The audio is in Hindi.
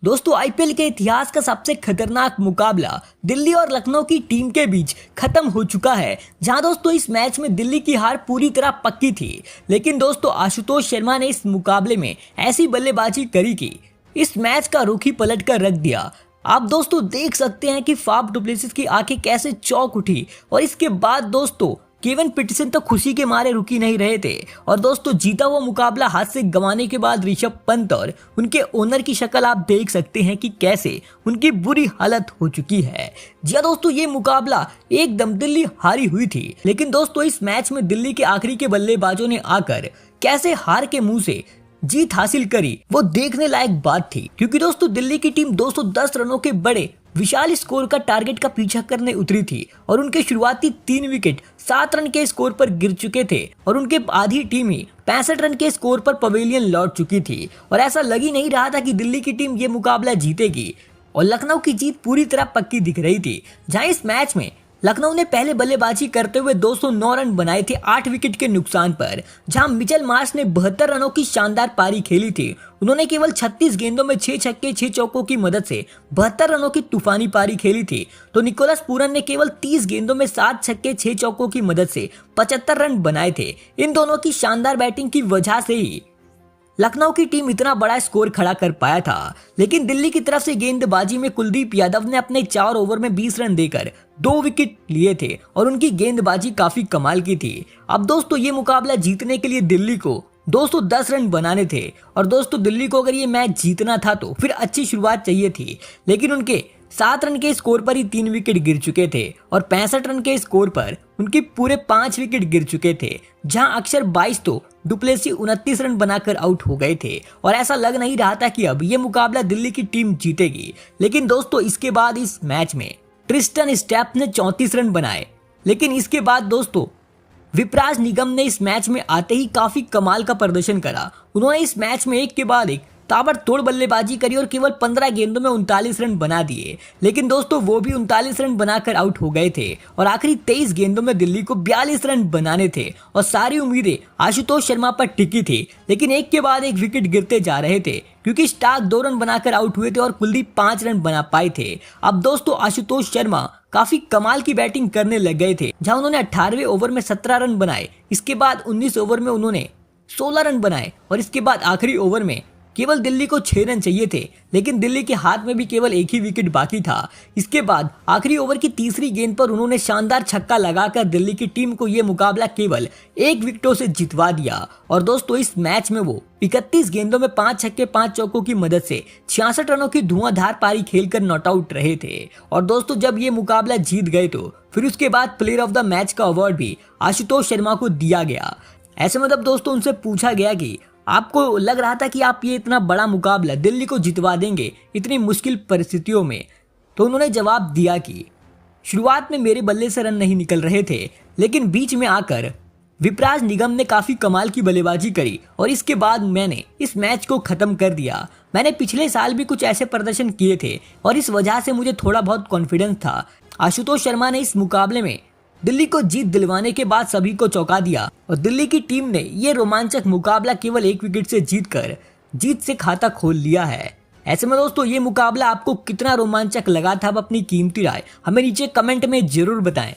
दोस्तों आईपीएल के इतिहास का सबसे खतरनाक मुकाबला दिल्ली और लखनऊ की टीम के बीच खत्म हो चुका है, जहां दोस्तों इस मैच में दिल्ली की हार पूरी तरह पक्की थी। लेकिन दोस्तों आशुतोष शर्मा ने इस मुकाबले में ऐसी बल्लेबाजी करी कि इस मैच का रुख ही पलट कर रख दिया। आप दोस्तों देख सकते हैं कि फाफ डु प्लेसिस की आंखें कैसे चौंक उठी और इसके बाद दोस्तों केविन पीटरसन तो खुशी के मारे रुकी नहीं रहे थे। और दोस्तों जीता हुआ मुकाबला हाथ से गंवाने के बाद ऋषभ पंत और उनके ओनर की शक्ल आप देख सकते हैं कि कैसे उनकी बुरी हालत हो चुकी है। जी हाँ दोस्तों, ये मुकाबला एकदम दिल्ली हारी हुई थी, लेकिन दोस्तों इस मैच में दिल्ली के आखिरी के बल्लेबाजों ने आकर कैसे हार के मुंह से जीत हासिल करी वो देखने लायक बात थी। क्योंकि दोस्तों दिल्ली की टीम 210 रनों के बड़े विशाल स्कोर का टारगेट का पीछा करने उतरी थी और उनके शुरुआती 3 विकेट 7 रन के स्कोर पर गिर चुके थे और उनके आधी टीम ही 65 रन के स्कोर पर पवेलियन लौट चुकी थी। और ऐसा लग ही नहीं रहा था कि दिल्ली की टीम ये मुकाबला जीतेगी और लखनऊ की जीत पूरी तरह पक्की दिख रही थी। जहां इस मैच में लखनऊ ने पहले बल्लेबाजी करते हुए 209 रन बनाए थे 8 विकेट के नुकसान पर, जहां मिचेल मार्श ने 72 रनों की शानदार पारी खेली थी। उन्होंने केवल 36 गेंदों में 6 छक्के 6 चौकों की मदद से 72 रनों की तूफानी पारी खेली थी। तो निकोलस पूरन ने केवल 30 गेंदों में 7 छक्के 6 चौकों की मदद से 75 रन बनाए थे। इन दोनों की शानदार बैटिंग की वजह से ही लखनऊ की टीम इतना बड़ा स्कोर खड़ा कर पाया था। लेकिन दिल्ली की तरफ से गेंदबाजी में कुलदीप यादव ने अपने 4 ओवर में 20 रन देकर 2 विकेट लिए थे और उनकी गेंदबाजी काफी कमाल की थी। अब दोस्तों ये मुकाबला जीतने के लिए दिल्ली को 210 रन बनाने थे और दोस्तों दिल्ली को अगर ये मैच जीतना था तो फिर अच्छी शुरुआत चाहिए थी। लेकिन उनके 7 रन के स्कोर पर ही 3 विकेट गिर चुके थे और 65 रन के स्कोर पर उनके पूरे 5 विकेट गिर चुके थे, जहां अक्षर 22 तो डु प्लेसिस 29 रन बनाकर आउट हो गए थे। और ऐसा लग नहीं रहा था कि अब ये मुकाबला दिल्ली की टीम जीतेगी। लेकिन दोस्तों इसके बाद इस मैच में ट्रिस्टन स्टैप ने 34 रन बनाए। लेकिन इसके बाद दोस्तों विपराज निगम ने इस मैच में आते ही काफी कमाल का प्रदर्शन करा। उन्होंने इस मैच में एक के बाद एक ताबड़तोड़ बल्लेबाजी करी और केवल 15 गेंदों में 39 रन बना दिए। लेकिन दोस्तों वो भी 39 रन बनाकर आउट हो गए थे और आखिरी 23 गेंदों में दिल्ली को 42 रन बनाने थे और सारी उम्मीदें आशुतोष शर्मा पर टिकी थी। लेकिन एक के बाद एक विकेट गिरते जा रहे थे क्योंकि स्टार्क 2 रन बनाकर आउट हुए थे और कुलदीप 5 रन बना पाए थे। अब दोस्तों आशुतोष शर्मा काफी कमाल की बैटिंग करने लग गए थे, जहां उन्होंने 18वें ओवर में 17 रन बनाए। इसके बाद 19 ओवर में उन्होंने 16 रन बनाए और इसके बाद आखिरी ओवर में केवल दिल्ली को 6 रन चाहिए थे, लेकिन दिल्ली के हाथ में भी केवल एक ही विकेट बाकी था। इसके बाद आखिरी ओवर की तीसरी गेंद पर उन्होंने शानदार छक्का लगाकर दिल्ली की टीम को यह मुकाबला केवल 1 विकेटों से जितवा दिया। और दोस्तों इस मैच में वो 31 गेंदों में 5 छक्के 5 चौकों की मदद से 66 रनों की धुआंधार पारी खेलकर नॉट आउट रहे थे। और दोस्तों जब ये मुकाबला जीत गए तो फिर उसके बाद प्लेयर ऑफ द मैच का अवार्ड भी आशुतोष शर्मा को दिया गया। ऐसे में दोस्तों उनसे पूछा गया कि आपको लग रहा था कि आप ये इतना बड़ा मुकाबला दिल्ली को जितवा देंगे इतनी मुश्किल परिस्थितियों में, तो उन्होंने जवाब दिया कि शुरुआत में मेरे बल्ले से रन नहीं निकल रहे थे, लेकिन बीच में आकर विपराज निगम ने काफी कमाल की बल्लेबाजी करी और इसके बाद मैंने इस मैच को खत्म कर दिया। मैंने पिछले साल भी कुछ ऐसे प्रदर्शन किए थे और इस वजह से मुझे थोड़ा बहुत कॉन्फिडेंस था। आशुतोष शर्मा ने इस मुकाबले में दिल्ली को जीत दिलवाने के बाद सभी को चौंका दिया और दिल्ली की टीम ने ये रोमांचक मुकाबला केवल 1 विकेट से जीतकर जीत से खाता खोल लिया है। ऐसे में दोस्तों ये मुकाबला आपको कितना रोमांचक लगा था, अब अपनी कीमती राय हमें नीचे कमेंट में जरूर बताएं।